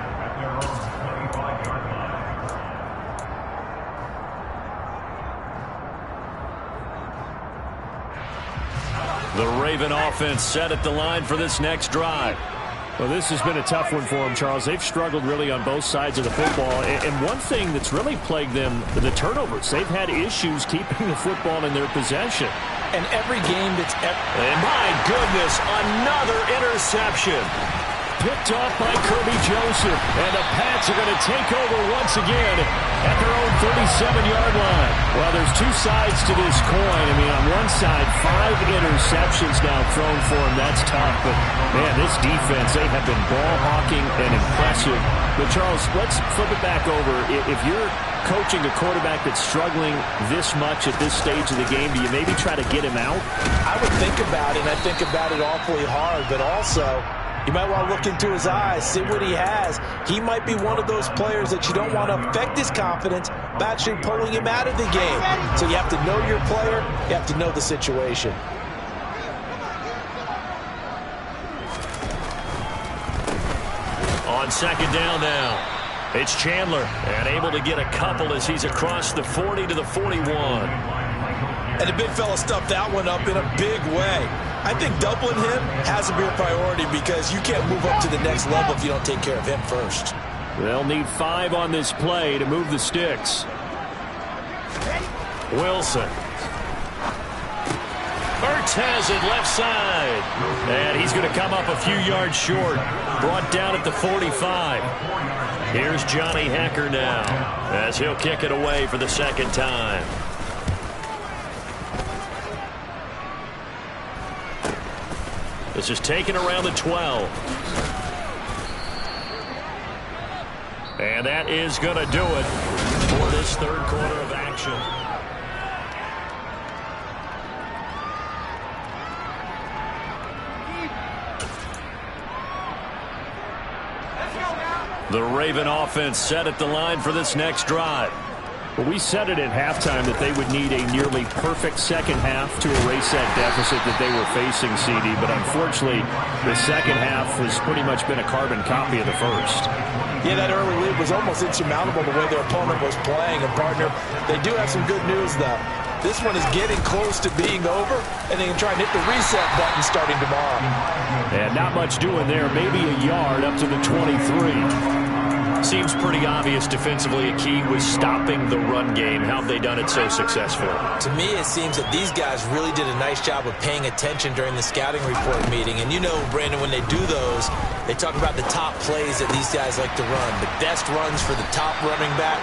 Speaker 1: The Raven offense set at the line for this next drive. Well, this has been a tough one for them, Charles. They've struggled really on both sides of the football. And one thing that's really plagued them, the turnovers. They've had issues keeping the football in their possession.
Speaker 2: And every game that's
Speaker 3: and my goodness, another interception.
Speaker 1: Picked off by Kirby Joseph. And the Pats are going to take over once again at their own 37-yard line. Well, there's two sides to this coin. I mean, on one side, 5 interceptions now thrown for him. That's tough. But, man, this defense, they have been ball-hawking and impressive. But, Charles, let's flip it back over. If you're coaching a quarterback that's struggling this much at this stage of the game, do you maybe try to get him out?
Speaker 2: I would think about it, and I think about it awfully hard. But also, you might want to look into his eyes, see what he has. He might be one of those players that you don't want to affect his confidence by actually pulling him out of the game. So you have to know your player. You have to know the situation.
Speaker 3: On second down now. It's Chandler, and able to get a couple as he's across the 40 to the 41.
Speaker 2: And the big fella stuffed that one up in a big way. I think doubling him has to be a priority because you can't move up to the next level if you don't take care of him first.
Speaker 1: They'll need 5 on this play to move the sticks.
Speaker 3: Wilson. Ertz has it left side. And he's going to come up a few yards short. Brought down at the 45. Here's Johnny Hekker now as he'll kick it away for the second time. This is taken around the 12. And that is going to do it for this third quarter of action. The Raven offense set at the line for this next drive.
Speaker 1: Well, we said it at halftime that they would need a nearly perfect second half to erase that deficit that they were facing, CD. But unfortunately, the second half has pretty much been a carbon copy of the first.
Speaker 2: Yeah, that early lead was almost insurmountable the way their opponent was playing. And, partner, they do have some good news, though. This one is getting close to being over, and they can try and hit the reset button starting tomorrow.
Speaker 1: And not much doing there. Maybe a yard up to the 23.
Speaker 3: Seems pretty obvious defensively. A key was stopping the run game. How have they done it so successfully?
Speaker 2: To me, it seems that these guys really did a nice job of paying attention during the scouting report meeting. And you know, Brandon, when they do those, they talk about the top plays that these guys like to run. The best runs for the top running back.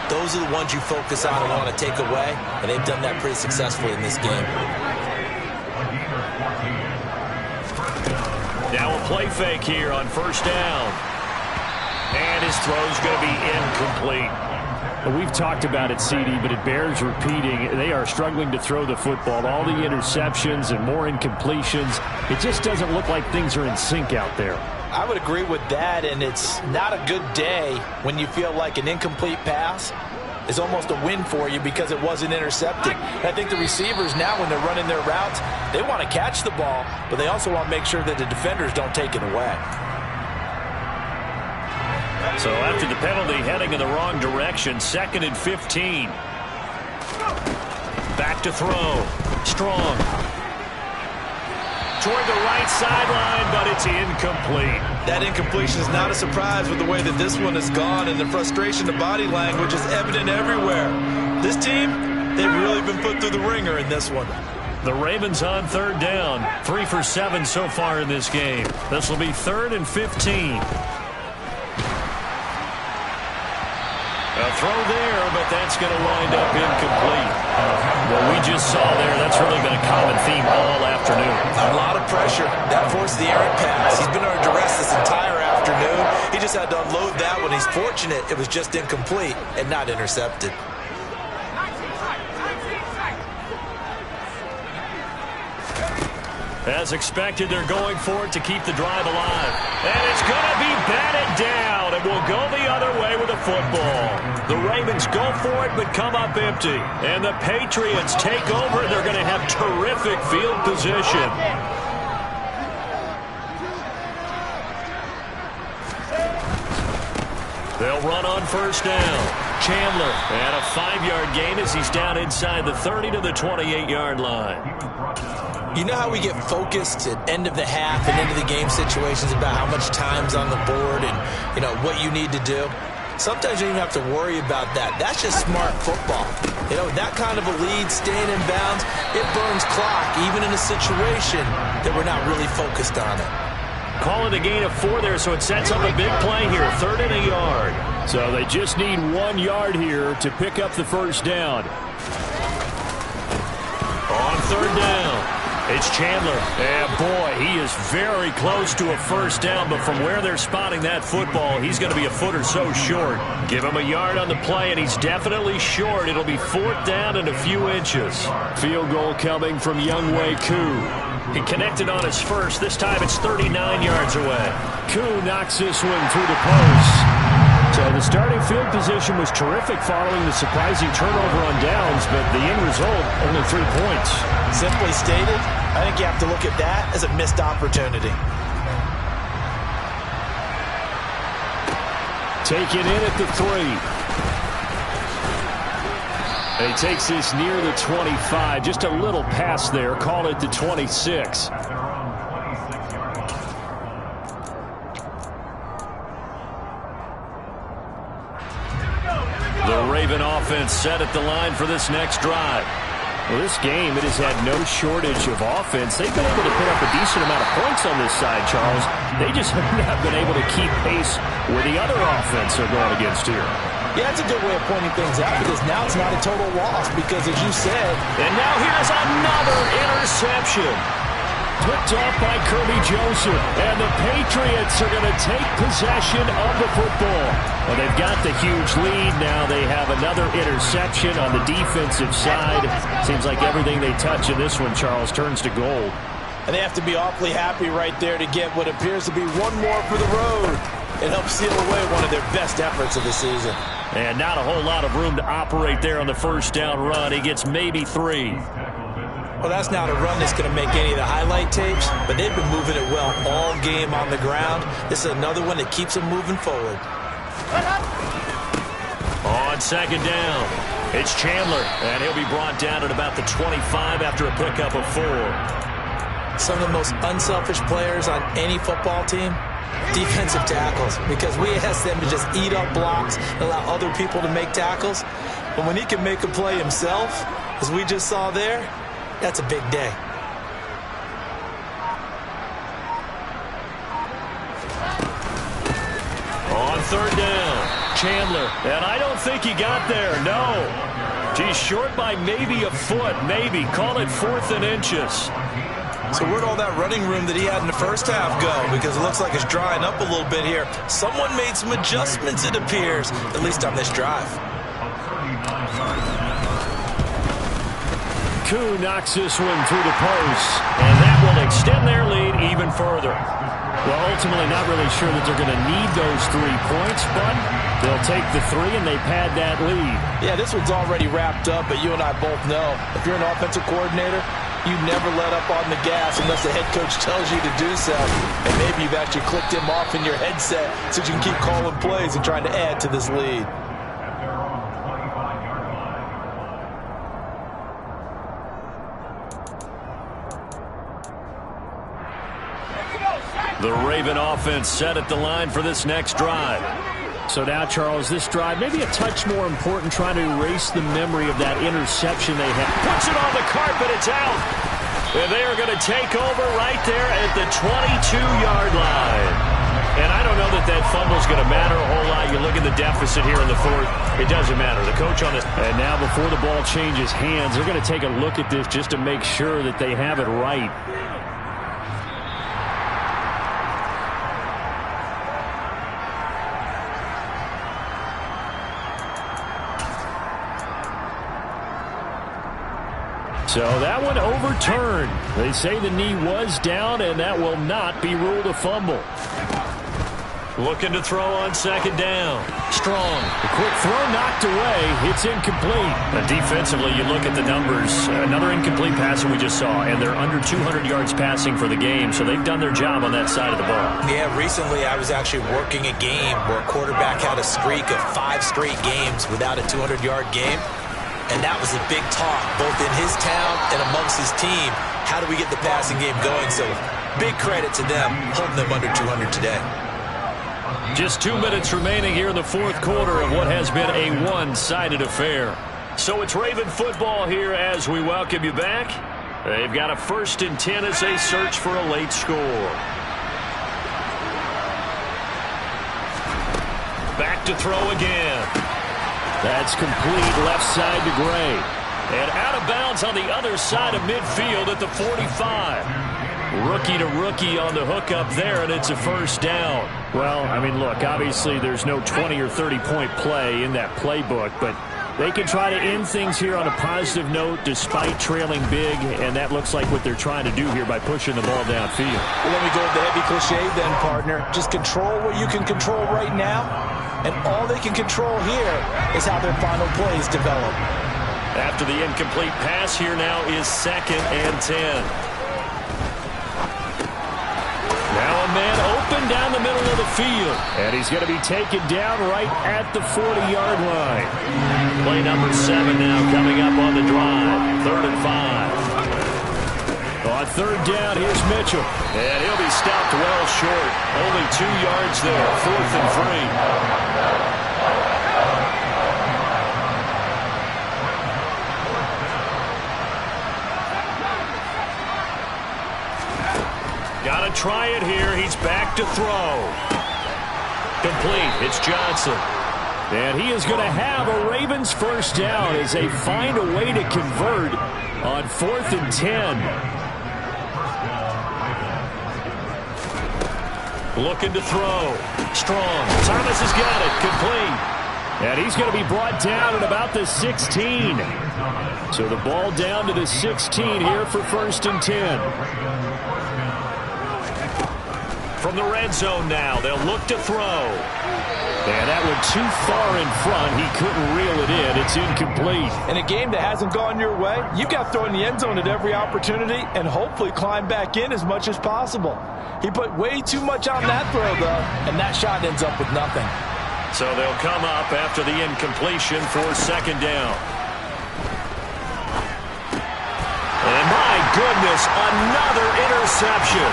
Speaker 2: Those are the ones you focus on and want to take away, and they've done that pretty successfully in this game.
Speaker 3: Now a play fake here on first down. And his throw's going to be incomplete.
Speaker 1: Well, we've talked about it, CD, but it bears repeating. They are struggling to throw the football. All the interceptions and more incompletions. It just doesn't look like things are in sync out there.
Speaker 2: I would agree with that, and it's not a good day when you feel like an incomplete pass is almost a win for you because it wasn't intercepted. And I think the receivers now, when they're running their routes, they want to catch the ball, but they also want to make sure that the defenders don't take it away.
Speaker 3: So after the penalty, heading in the wrong direction, 2nd and 15. Back to throw. Strong. Toward the right sideline, but it's incomplete.
Speaker 2: That incompletion is not a surprise with the way that this one has gone, and the frustration, the body language is evident everywhere. This team, they've really been put through the ringer in this one.
Speaker 3: The Ravens on third down. 3 for 7 so far in this game. This will be 3rd and 15. A throw there, but that's going to wind up incomplete. What we just saw there, that's really been a common theme all afternoon.
Speaker 2: A lot of pressure. That forced the errant pass. He's been under duress this entire afternoon. He just had to unload that one. He's fortunate it was just incomplete and not intercepted.
Speaker 3: As expected, they're going for it to keep the drive alive. And it's going to be batted down. It will go the other way with the football. The Ravens go for it but come up empty. And the Patriots take over. They're going to have terrific field position. They'll run on first down. Chandler, and a 5-yard gain as he's down inside the 30 to the 28-yard line.
Speaker 2: You know how we get focused at end of the half and into the game situations about how much time's on the board and, you know, what you need to do? Sometimes you don't even have to worry about that. That's just smart football. You know, that kind of a lead, staying in bounds, it burns clock, even in a situation that we're not really focused on it.
Speaker 3: Call it a gain of 4 there, so it sets up a big play here, 3rd and a yard.
Speaker 1: So they just need 1 yard here to pick up the first down.
Speaker 3: On 3rd down, it's Chandler. And boy, he is very close to a first down, but from where they're spotting that football, he's going to be a foot or so short. Give him a yard on the play, and he's definitely short. It'll be 4th down and a few inches.
Speaker 1: Field goal coming from Younghoe Koo.
Speaker 3: He connected on his first. This time it's 39 yards away.
Speaker 1: Koo knocks this one through the post. So the starting field position was terrific following the surprising turnover on downs, but the end result, only 3 points.
Speaker 2: Simply stated, I think you have to look at that as a missed opportunity.
Speaker 1: Take it in at the 3. And he takes this near the 25. Just a little pass there. Call it the 26.
Speaker 3: The Raven offense set at the line for this next drive.
Speaker 1: Well, this game, it has had no shortage of offense. They've been able to put up a decent amount of points on this side, Charles. They just have not been able to keep pace with the other offense they're going against here.
Speaker 2: Yeah, that's a good way of pointing things out because now it's not a total loss because, as you said...
Speaker 3: And now here's another interception.
Speaker 1: Picked off by Kirby Joseph. And the Patriots are going to take possession of the football. Well, they've got the huge lead. Now they have another interception on the defensive side. Seems like everything they touch in this one, Charles, turns to gold.
Speaker 2: And they have to be awfully happy right there to get what appears to be one more for the road. It helps seal away one of their best efforts of the season.
Speaker 3: And not a whole lot of room to operate there on the first down run. He gets maybe 3.
Speaker 2: Well, that's not a run that's going to make any of the highlight tapes, but they've been moving it well all game on the ground. This is another one that keeps them moving forward.
Speaker 3: On second down, it's Chandler, and he'll be brought down at about the 25 after a pickup of 4.
Speaker 2: Some of the most unselfish players on any football team, defensive tackles, because we ask them to just eat up blocks and allow other people to make tackles. But when he can make a play himself, as we just saw there, that's a big day.
Speaker 3: On third down, Chandler, and I don't think he got there, no. He's short by maybe a foot, maybe. Call it 4th and inches.
Speaker 2: So where'd all that running room that he had in the first half go? Because it looks like it's drying up a little bit here. Someone made some adjustments, it appears, at least on this drive.
Speaker 1: Koo knocks this one through the post, and that will extend their lead even further. Well, ultimately not really sure that they're going to need those 3 points, but they'll take the 3 and they pad that lead.
Speaker 2: Yeah, this one's already wrapped up, but you and I both know if you're an offensive coordinator, you never let up on the gas unless the head coach tells you to do so. And maybe you've actually clicked him off in your headset so you can keep calling plays and trying to add to this lead.
Speaker 3: The Raven offense set at the line for this next drive.
Speaker 1: So now, Charles, this drive maybe a touch more important, trying to erase the memory of that interception they had.
Speaker 3: Puts it on the carpet, it's out. And they are going to take over right there at the 22-yard line. And I don't know that that fumble's going to matter a whole lot. You look at the deficit here in the 4th. It doesn't matter. The coach on this.
Speaker 1: And now before the ball changes hands, they're going to take a look at this just to make sure that they have it right. So that one overturned. They say the knee was down, and that will not be ruled a fumble.
Speaker 3: Looking to throw on second down. Strong.
Speaker 1: The quick throw knocked away. It's incomplete.
Speaker 3: Defensively, you look at the numbers. Another incomplete pass that we just saw, and they're under 200 yards passing for the game, so they've done their job on that side of the ball.
Speaker 2: Yeah, recently I was actually working a game where a quarterback had a streak of 5 straight games without a 200-yard game, and that was a big talk, both in his town and amongst his team. How do we get the passing game going? So big credit to them, holding them under 200 today.
Speaker 3: Just 2 minutes remaining here in the fourth quarter of what has been a one-sided affair. So it's Raven football here as we welcome you back. They've got a 1st and 10 as they search for a late score. Back to throw again.
Speaker 1: That's complete left side to Gray.
Speaker 3: And out of bounds on the other side of midfield at the 45. Rookie to rookie on the hook up there, and it's a first down.
Speaker 1: Well, I mean, look, obviously there's no 20 or 30-point play in that playbook, but they can try to end things here on a positive note despite trailing big, and that looks like what they're trying to do here by pushing the ball downfield.
Speaker 2: Well, let me go with the heavy cliche then, partner. Just control what you can control right now, and all they can control here is how their final plays develop.
Speaker 3: After the incomplete pass, here now is 2nd and 10. Now a man open down the middle of the field.
Speaker 1: And he's going to be taken down right at the 40-yard line.
Speaker 3: Play number 7 now coming up on the drive. 3rd and 5.
Speaker 1: On 3rd down, here's Mitchell.
Speaker 3: And he'll be stopped well short. Only 2 yards there. 4th and 3. Got to try it here. He's back to throw. Complete. It's Johnson.
Speaker 1: And he is going to have a Ravens first down as they find a way to convert on 4th and 10.
Speaker 3: Looking to throw. Strong. Thomas has got it. Complete.
Speaker 1: And he's going to be brought down at about the 16. So the ball down to the 16 here for 1st and 10.
Speaker 3: From the red zone now, they'll look to throw.
Speaker 1: And that one too far in front. He couldn't reel it in. It's incomplete.
Speaker 4: In a game that hasn't gone your way, you've got to throw in the end zone at every opportunity and hopefully climb back in as much as possible. He put way too much on that throw, though, and that shot ends up with nothing.
Speaker 3: So they'll come up after the incompletion for 2nd down. And my goodness, another interception.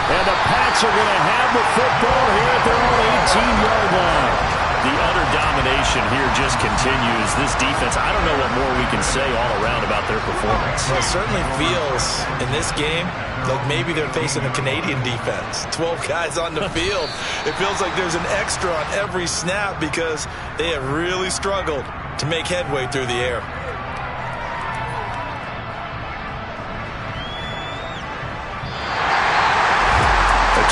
Speaker 1: And the Pats are going to have the football here at their own 18-yard line.
Speaker 3: The utter domination here just continues. This defense, I don't know what more we can say all around about their performance.
Speaker 2: Well, it certainly feels in this game like maybe they're facing a Canadian defense. 12 guys on the field. It feels like there's an extra on every snap because they have really struggled to make headway through the air.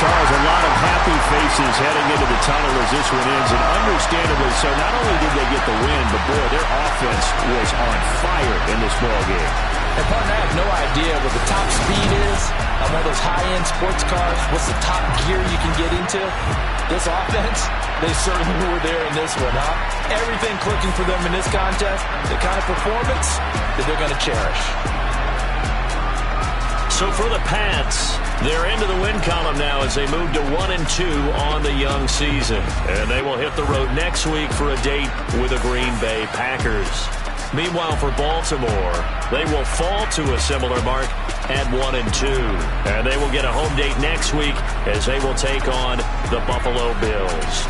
Speaker 1: Charles, a lot of happy faces heading into the tunnel as this one ends, and understandably so. Not only did they get the win, but boy, their offense was on fire in this ball game.
Speaker 2: And partner, I have no idea what the top speed is on one of those high-end sports cars. What's the top gear you can get into? This offense, they certainly were there in this one, huh? Everything clicking for them in this contest, the kind of performance that they're going to cherish.
Speaker 3: So for the Pats, they're into the win column now as they move to 1-2 on the young season. And they will hit the road next week for a date with the Green Bay Packers. Meanwhile, for Baltimore, they will fall to a similar mark at 1-2. And they will get a home date next week as they will take on the Buffalo Bills.